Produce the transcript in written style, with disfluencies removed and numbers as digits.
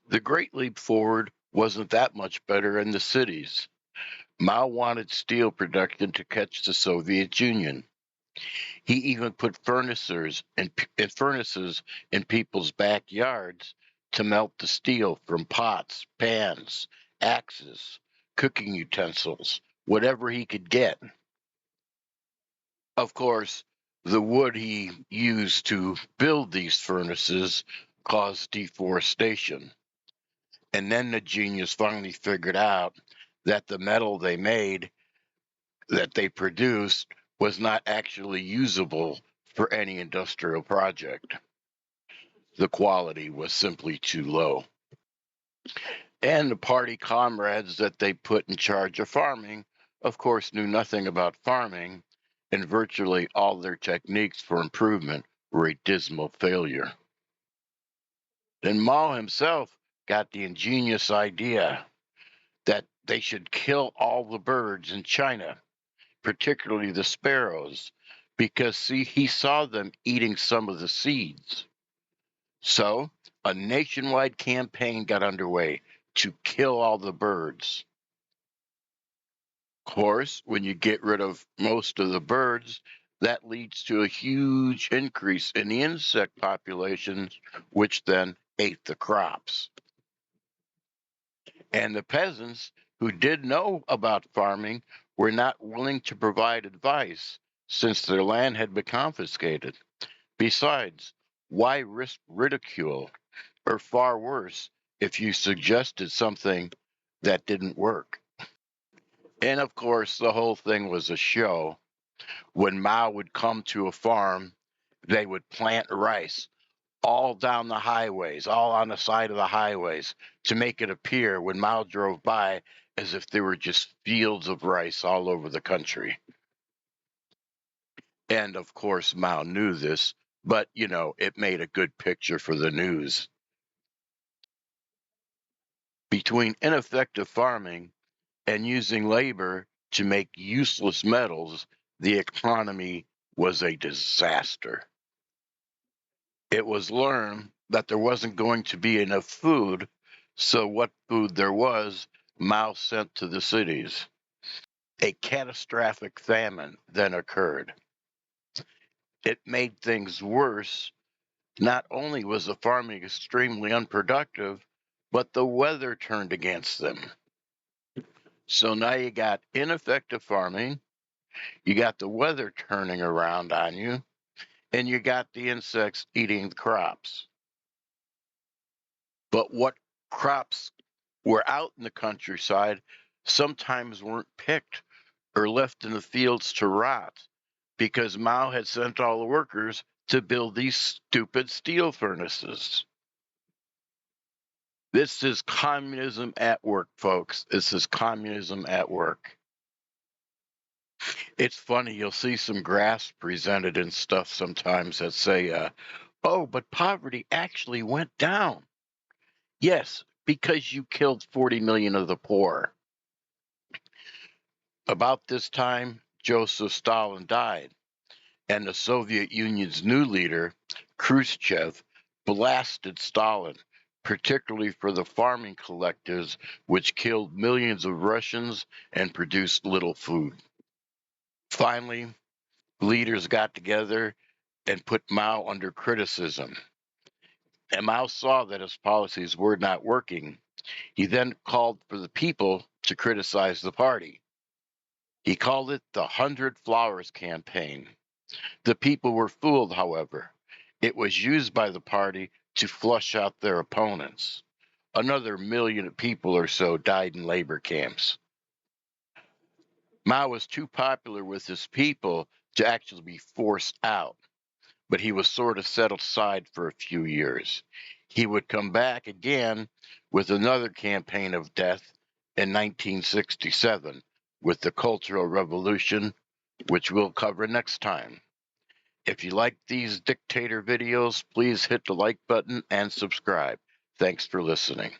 The Great Leap Forward wasn't that much better in the cities. Mao wanted steel production to catch the Soviet Union. He even put furnaces in people's backyards to melt the steel from pots, pans, axes, cooking utensils, whatever he could get. Of course, the wood he used to build these furnaces caused deforestation. And then the genius finally figured out that the metal that they produced, was not actually usable for any industrial project. The quality was simply too low. And the party comrades that they put in charge of farming, of course, knew nothing about farming, and virtually all their techniques for improvement were a dismal failure. Then Mao himself got the ingenious idea that they should kill all the birds in China, particularly the sparrows, because he saw them eating some of the seeds. So a nationwide campaign got underway to kill all the birds. Of course, when you get rid of most of the birds, that leads to a huge increase in the insect populations, which then ate the crops. And the peasants who did know about farming were not willing to provide advice since their land had been confiscated. Besides, why risk ridicule? Or far worse, if you suggested something that didn't work. And of course, the whole thing was a show. When Mao would come to a farm, they would plant rice all down the highways, all on the side of the highways, to make it appear when Mao drove by as if there were just fields of rice all over the country. And of course, Mao knew this, but it made a good picture for the news. Between ineffective farming and using labor to make useless metals, the economy was a disaster. It was learned that there wasn't going to be enough food, so what food there was, Mao sent to the cities. A catastrophic famine then occurred. It made things worse. Not only was the farming extremely unproductive, but the weather turned against them. So now you got ineffective farming, you got the weather turning around on you, and you got the insects eating the crops. But what crops were out in the countryside sometimes weren't picked or left in the fields to rot because Mao had sent all the workers to build these stupid steel furnaces. This is communism at work, folks. This is communism at work. It's funny, you'll see some graphs presented and stuff sometimes that say, oh, but poverty actually went down. Yes, because you killed 40 million of the poor. About this time, Joseph Stalin died, and the Soviet Union's new leader, Khrushchev, blasted Stalin, particularly for the farming collectives, which killed millions of Russians and produced little food. Finally, leaders got together and put Mao under criticism. And Mao saw that his policies were not working. He then called for the people to criticize the party. He called it the 100 Flowers Campaign. The people were fooled, however. It was used by the party to flush out their opponents. Another million people or so died in labor camps. Mao was too popular with his people to actually be forced out, but he was sort of set aside for a few years. He would come back again with another campaign of death in 1967 with the Cultural Revolution, which we'll cover next time. If you like these dictator videos, please hit the like button and subscribe. Thanks for listening.